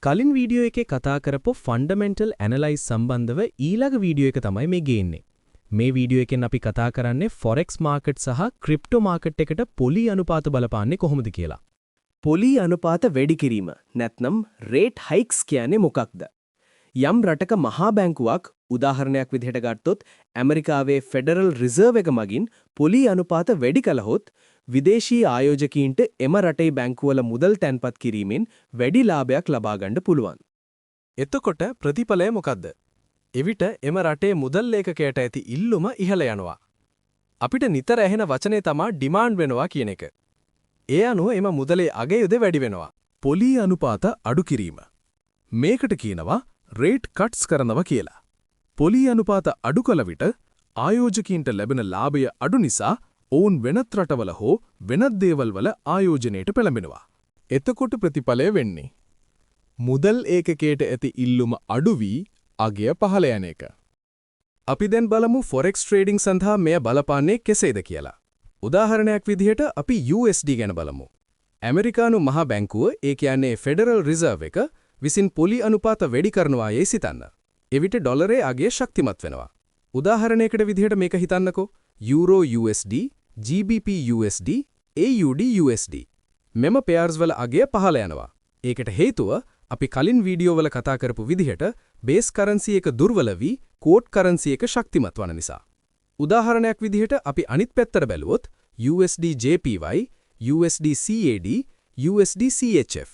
කලින් වීඩියෝ එකේ කතා කරපු ෆන්ඩමෙන්ටල් ඇනලයිස් සම්බන්ධව ඊළඟ වීඩියෝ එක තමයි මේ ගේන්නේ. මේ වීඩියෝ එකෙන් අපි කතා කරන්නේ ෆොරෙක්ස් මාකට් සහ ක්‍රිප්ටෝ මාකට් එකට පොලි අනුපාත බලපාන්නේ කොහොමද කියලා. පොලි අනුපාත වැඩි කිරීම නැත්නම් රේට් හයික්ස් කියන්නේ මොකක්ද? යම් රටක මහා බැංකුවක් උදාහරණයක් විදිහට ගත්තොත් ඇමරිකාවේ ෆෙඩරල් රිසර්ව් එක මගින් පොලි අනුපාත වැඩි කළහොත් විදේශී ආයෝජකයින්ට එම රටේ බැංකුවල මුදල් තැන්පත් කිරීමෙන් වැඩි ලාභයක් ලබා ගන්න පුළුවන්. එතකොට ප්‍රතිඵලය මොකද්ද? එවිට එම රටේ මුදල් ලේඛකයට ඇති ඉල්ලුම ඉහළ යනවා. අපිට නිතර ඇහෙන වචනේ තමයි ඩිමාන්ඩ් වෙනවා කියන එක. ඒ අනුව එම මුදලේ අගයුද වැඩි වෙනවා. පොලි අනුපාත අඩු කිරීම. මේකට කියනවා රේට් කට්ස් කරනවා කියලා. පොලි අනුපාත අඩු කළ විට ආයෝජකයින්ට ලැබෙන ලාභය අඩු නිසා ඔවුන් වෙනත් රටවල හෝ වෙනත් දේවල් වල ආයෝජනයට පෙළඹෙනවා. එතකොට ප්‍රතිඵලය වෙන්නේ මුදල් ඒකකයට ඇති ඉල්ලුම අඩු වී අගය පහළ යන එක. අපි දැන් බලමු ෆොරෙක්ස් ට්‍රේඩින් සඳහා මෙය බලපාන්නේ කෙසේද කියලා. උදාහරණයක් විදිහට අපි USD ගැන බලමු. ඇමරිකානු මහා බැංකුව ඒ කියන්නේ ෆෙඩරල් රිසර්ව් එක විසින් පොලි අනුපාත වැඩි කරනවා යයි සිතන්න. එවිට ඩොලරේ අගය ශක්තිමත් වෙනවා. උදාහරණයකට විදිහට මේක හිතන්නකෝ. Euro USD, GBP USD, AUD USD. මෙම පෙයාර්ස් වල අගය පහළ යනවා. ඒකට හේතුව අපි කලින් වීඩියෝ වල කතා කරපු විදිහට බේස් කරන්සි එක දුර්වල වී කෝට් කරන්සි එක ශක්තිමත් වන නිසා. උදාහරණයක් විදිහට අපි අනිත් පැත්තට බැලුවොත් USD JPY, USD CAD, USD CHF.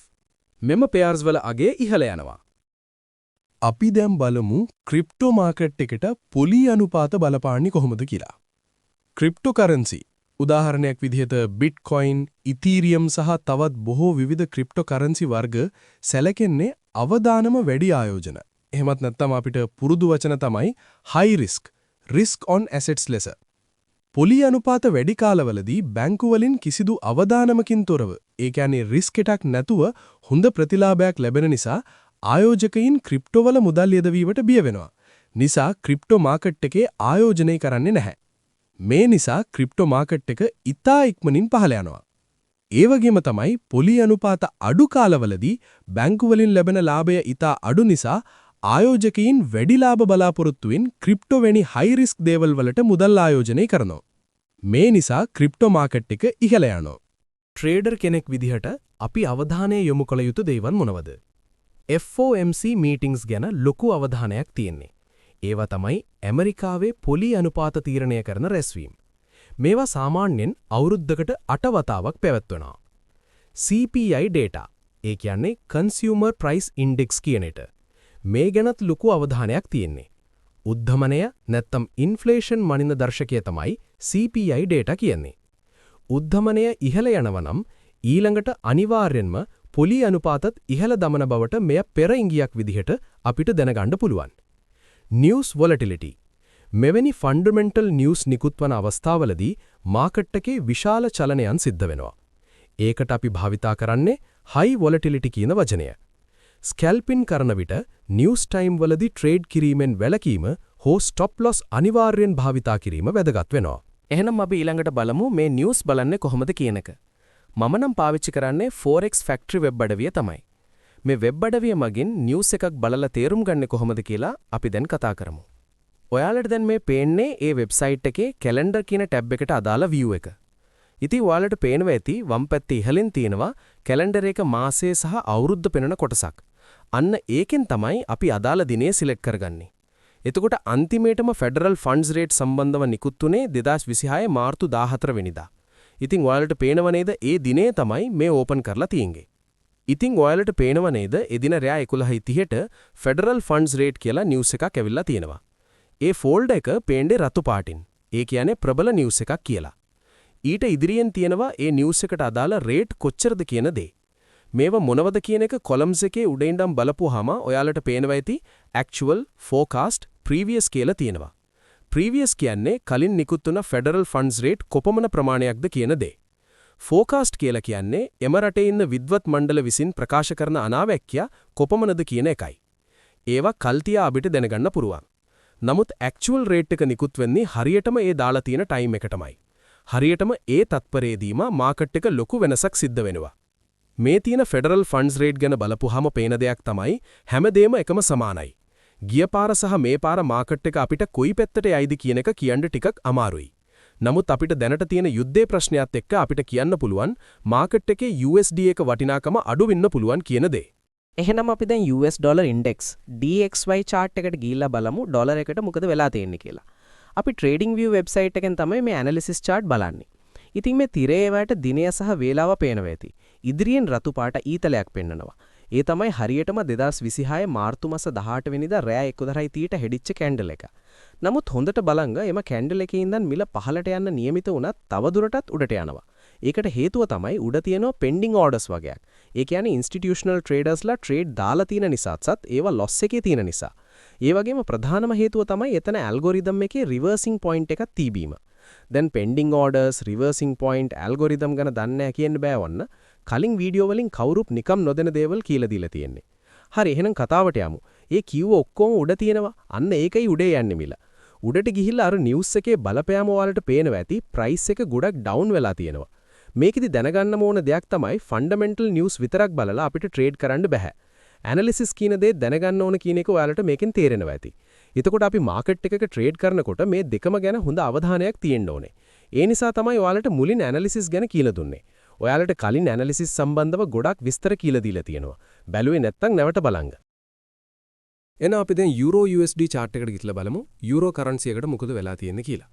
මෙම පෙයාර්ස් වල අගය ඉහළ යනවා. අපි දැන් බලමු ක්‍රිප්ටෝ මාකට් එකට පොලි අනුපාත බලපාන්නේ කොහොමද කියලා. ක්‍රිප්ටෝ කරන්සි උදාහරණයක් විදිහට බිට්කොයින්, ඉතීරියම් සහ තවත් බොහෝ විවිධ ක්‍රිප්ටෝ කරන්සි වර්ග සැලකෙන්නේ අවදානම වැඩි ආයෝජන. එහෙමත් නැත්නම් අපිට පුරුදු වචන තමයි high risk on assets ලෙස. පොලි අනුපාත වැඩි කාලවලදී බැංකු වලින් කිසිදු අවදානමකින් තොරව, ඒ කියන්නේ රිස්ක් එකක් නැතුව හොඳ ප්‍රතිලාභයක් ලැබෙන නිසා ආයෝජකයින් ක්‍රිප්ටෝ වල මුදල් යෙදවීමට බිය වෙනවා. නිසා ක්‍රිප්ටෝ මාකට් එකේ ආයෝජනය කරන්නේ නැහැ. මේ නිසා ක්‍රිප්ටෝ මාකට් එක ඉතා ඉක්මනින් පහළ යනවා. ඒ වගේම තමයි පොලි අනුපාත අඩු කාලවලදී බැංකු වලින් ලැබෙන ලාභය ඉතා අඩු නිසා ආයෝජකයින් වැඩි ලාභ බලාපොරොත්තුෙන් ක්‍රිප්ටෝ වැනි හයි රිස්ක් දේවල් වලට මුදල් ආයෝජනය කරනවා. මේ නිසා ක්‍රිප්ටෝ මාකට් එක ඉහළ යනවා. ට්‍රේඩර් කෙනෙක් විදිහට අපි අවධානය යොමු කළ යුතු දේවල් මොනවද? FOMC මීටින්ග්ස් ගැන ලොකු අවධානයක් තියෙන්නේ. ඒවා තමයි ඇමරිකාවේ පොලි අනුපාත තීරණය කරන රැස්වීම්. මේවා සාමාන්‍යයෙන් අවුරුද්දකට 8 වතාවක් පැවැත්වෙනවා. CPI data, ඒ කියන්නේ Consumer Price Index කියන එක. මේ ගැනත් ලොකු අවධානයක් තියෙන්නේ. උද්ධමනය නැත්නම් ඉන්ෆ්ලේෂන් මනින දර්ශකය තමයි CPI data කියන්නේ. උද්ධමනය ඉහළ යනවා නම් ඊළඟට අනිවාර්යෙන්ම පොලි අනුපාතත් ඉහළ දමන බවට මෙය පෙර ඉඟියක් විදිහට අපිට දැනගන්න පුළුවන්. නිවුස් වොලටිලිටි. මෙවැනි ෆන්ඩමෙන්ටල් නිවුස් නිකුත්වන අවස්ථාවලදී මාකට් එකේ විශාල චලනයන් සිද්ධ වෙනවා. ඒකට අපි භාවිතා කරන්නේ හයි වොලටිලිටි කියන වචනය. ස්කැල්පින් කරන විට නිවුස් ටයිම් වලදී ට්‍රේඩ් කිරීමෙන් වැළකීම හෝ ස්ටොප් ලොස් අනිවාර්යෙන් භාවිතා කිරීම වැදගත් වෙනවා. එහෙනම් අපි ඊළඟට බලමු මේ නිවුස් බලන්නේ කොහොමද කියන එක. මම නම් පාවිච්චි කරන්නේ Forex Factory වෙබ් අඩවිය තමයි. මේ වෙබ් අඩවිය මගින් නිවුස් එකක් බලලා තේරුම් ගන්නේ කොහොමද කියලා අපි දැන් කතා කරමු. ඔයාලට දැන් මේ පේන්නේ ඒ වෙබ්සයිට් එකේ කැලෙන්ඩර් කියන ටැබ් එකට අදාළ view එක. ඉතින් ඔයාලට පේනවා ඇති වම් පැත්තේ ඉහළින් තියෙනවා කැලෙන්ඩර් එක මාසය සහ අවුරුද්ද පෙන්වන කොටසක්. අන්න ඒකෙන් තමයි අපි අදාළ දිනේ සිලෙක්ට් කරගන්නේ. එතකොට අන්තිමේටම ෆෙඩරල් ෆන්ඩ්ස් රේට් සම්බන්ධව නිකුත් වුණේ 2026 මාර්තු 14 වෙනිදා. ඉතින් ඔයාලට පේනව නේද ඒ දිනේ තමයි මේ ඕපන් කරලා තියෙන්නේ. ඉතින් ඔයාලට පේනව නේද එදින රෑ 11:30ට ෆෙඩරල් ෆන්ඩ්ස් රේට් කියලා නිවුස් එකක් ඇවිල්ලා තියෙනවා. ඒ ෆෝල්ඩර් එක පේන්නේ රතු පාටින්. ඒ කියන්නේ ප්‍රබල නිවුස් එකක් කියලා. ඊට ඉදිරියෙන් තියෙනවා ඒ නිවුස් එකට අදාළ රේට් කොච්චරද කියන දේ. මේව මොනවද කියන එක කොලම්ස් එකේ උඩ ඉඳන් බලපුවාම ඔයාලට පේනවා ඇති actual, forecast, previous කියලා තියෙනවා. previous කියන්නේ කලින් නිකුත් වුණ ෆෙඩරල් ෆන්ඩ්ස් රේට් කොපමණ ප්‍රමාණයක්ද කියන දේ. forecast කියලා කියන්නේ එම රටේ ඉන්න විද්වත් මණ්ඩල විසින් ප්‍රකාශ කරන අනාවැක්‍ය කොපමණද කියන එකයි. ඒවා කල්තියා අපිට දැනගන්න පුරුවන්. නමුත් actual rate එක නිකුත් වෙන්නේ හරියටම ඒ දාලා තියෙන ටයිම් එකටමයි. හරියටම ඒ තත්පරයේදීම මාකට් එක ලොකු වෙනසක් සිද්ධ වෙනවා. මේ තියෙන ෆෙඩරල් ෆන්ඩ්ස් රේට් ගැන බලපුවාම පේන දෙයක් තමයි හැමදේම එකම සමානයි. ගිය පාර සහ මේ පාර මාකට් එක අපිට කොයි පැත්තට යයිද කියන එක කියන්න ටිකක් අමාරුයි. නමුත් අපිට දැනට තියෙන යුද්ධේ ප්‍රශ්නයත් එක්ක අපිට කියන්න පුළුවන් මාකට් එකේ USD එක වටිනාකම අඩු වෙන්න පුළුවන් කියන දේ. එහෙනම් අපි දැන් US dollar index DXY chart එකට ගිහිල්ලා බලමු ඩොලර් එකට මොකද වෙලා තියෙන්නේ කියලා. අපි TradingView වෙබ්සයිට් එකෙන් තමයි මේ ඇනලිසිස් chart බලන්නේ. ඉතින් මේ තිරේ වලට දිනය සහ වේලාව පේනවා ඇති. ඉදිරියෙන් රතු පාට ඊතලයක් පෙන්නනවා. ඒ තමයි හරියටම 2026 මාර්තු මාස 18 වෙනිදා රෑ 1:30ට හෙඩිච්ච කැන්ඩල් එක. නමුත් හොඳට බලංග එම කැන්ඩල් එකේ ඉඳන් මිල පහළට යන්න නියමිත වුණත් තව දුරටත් උඩට යනවා. ඒකට හේතුව තමයි උඩ තියෙනවා pending orders වගේක්. ඒ කියන්නේ institutional tradersලා trade දාලා තියෙන නිසාත් ඒවා loss එකේ තියෙන නිසා. ඒ වගේම ප්‍රධානම හේතුව තමයි එතන algorithm එකේ reversing point එකක් තිබීම. දැන් pending orders reversing point algorithm ගැන දන්නේ නැහැ කියන්න බෑ වන්න. කලින් වීඩියෝ වලින් කවුරුත් නිකම් නොදෙන දේවල් කියලා දීලා තියෙන්නේ. හරි එහෙනම් කතාවට යමු. ඒ කිව්ව ඔක්කොම උඩ තියෙනවා. අන්න ඒකයි උඩේ යන්නේ මිල. උඩට ගිහිල්ලා අර නිවුස් එකේ බලපෑම වලට පේනවා ඇති ප්‍රයිස් එක ගොඩක් ඩවුන් වෙලා තියෙනවා. මේකෙදි දැනගන්න ඕන දෙයක් තමයි ෆන්ඩමෙන්ටල් නිවුස් විතරක් බලලා අපිට ට්‍රේඩ් කරන්න බෑ. ඇනලිසිස් කියන දේ දැනගන්න ඕන කියන එක ඔයාලට මේකෙන් තේරෙනවා ඇති. එතකොට අපි මාකට් එකක ට්‍රේඩ් කරනකොට මේ දෙකම ගැන හොඳ අවධානයක් තියෙන්න ඕනේ. ඒ නිසා තමයි ඔයාලට මුලින් ඇනලිසිස් ගැන කියලා දුන්නේ. ඔයාලට කලින් ඇනලිසිස් සම්බන්ධව ගොඩක් විස්තර කියලා දීලා තියෙනවා. බැලුවේ නැත්නම් නැවට බලන්න. එහෙනම් අපි දැන් euro USD chart එකට ගිහලා බලමු euro currency එකට මොකද වෙලා තියෙන්නේ කියලා.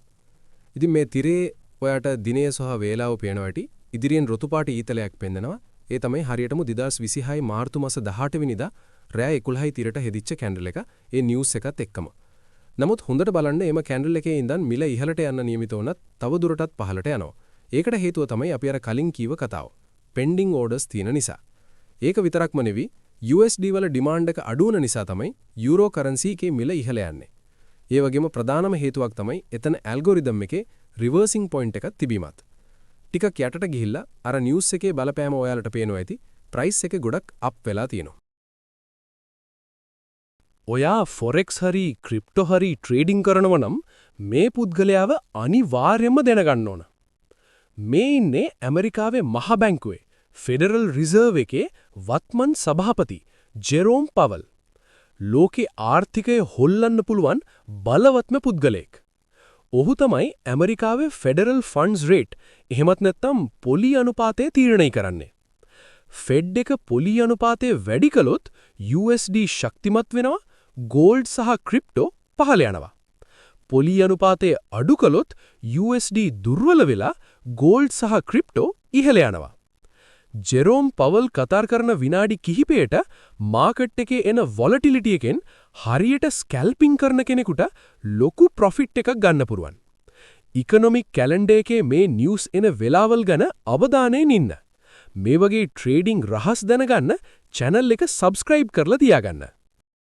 ඉතින් මේ තිරේ ඔයාට දිනය සහ වේලාව පේනවා ඇති. ඉදිරියෙන් රතු පාට ඊතලයක් පෙන්නනවා. ඒ තමයි හරියටම 2026 මාර්තු මාස 18 වෙනිදා රෑ 11:30ට හෙදිච්ච කැන්ඩල් එක. ඒ නිවුස් එකත් එක්කම. නමුත් හොඳට බලන්න එම කැන්ඩල් එකේ ඉඳන් මිල ඉහළට යන්න නියමිත වුණත් තව දුරටත් පහළට යනවා. ඒකට හේතුව තමයි අපි අර කලින් කීව කතාව. pending orders තියෙන නිසා. ඒක විතරක්ම නෙවි USD වල ඩිමාන්ඩ් එක අඩු වෙන නිසා තමයි euro currency එකේ මිල ඉහළ යන්නේ. ඒ වගේම ප්‍රධානම හේතුවක් තමයි එතන algorithm එකේ reversing point එකක් තිබීමත්. ටිකක් යටට ගිහිල්ලා අර නිවුස් එකේ බලපෑම ඔයාලට පේනවා ඇති. ප්‍රයිස් එක ගොඩක් අප් වෙලා තියෙනවා. ඔයා forex හරි crypto හරි trading කරනව නම් මේ පුද්ගලයාව අනිවාර්යයෙන්ම දැනගන්න ඕන. මේ ඉන්නේ ඇමරිකාවේ මහ බැංකුවේ ෆෙඩරල් රිසර්ව් එකේ වත්මන් සභාපති ජෙරෝම් පවල්. ලෝකේ ආර්ථිකය හොල්ලන්න පුළුවන් බලවත්ම පුද්ගලයෙක්. ඔහු තමයි ඇමරිකාවේ ෆෙඩරල් ෆන්ඩ්ස් රේට් එහෙමත් නැත්නම් පොලි අනුපාතය තීරණය කරන්නේ. ෆෙඩ් එක පොලි අනුපාතය වැඩි කළොත් USD ශක්තිමත් වෙනවා, ගෝල්ඩ් සහ ක්‍රිප්ටෝ පහළ යනවා. පොලි අනුපාතය අඩු කළොත් USD දුර්වල වෙලා ගෝල්ඩ් සහ ක්‍රිප්ටෝ ඉහළ යනවා. ජෙරෝම් පවල් කතා කරන විනාඩි කිහිපයට මාකට් එකේ එන වොලටිලිටි එකෙන් හරියට ස්කැල්පින් කරන කෙනෙකුට ලොකු ප්‍රොෆිට් එකක් ගන්න පුරුවන්. ඉකොනොමික් කැලෙන්ඩර් එකේ මේ නිවුස් එන වෙලාවල් ගැන අවධානයෙන් ඉන්න. මේ වගේ ට්‍රේඩිං රහස් දැනගන්න channel එක subscribe කරලා තියාගන්න.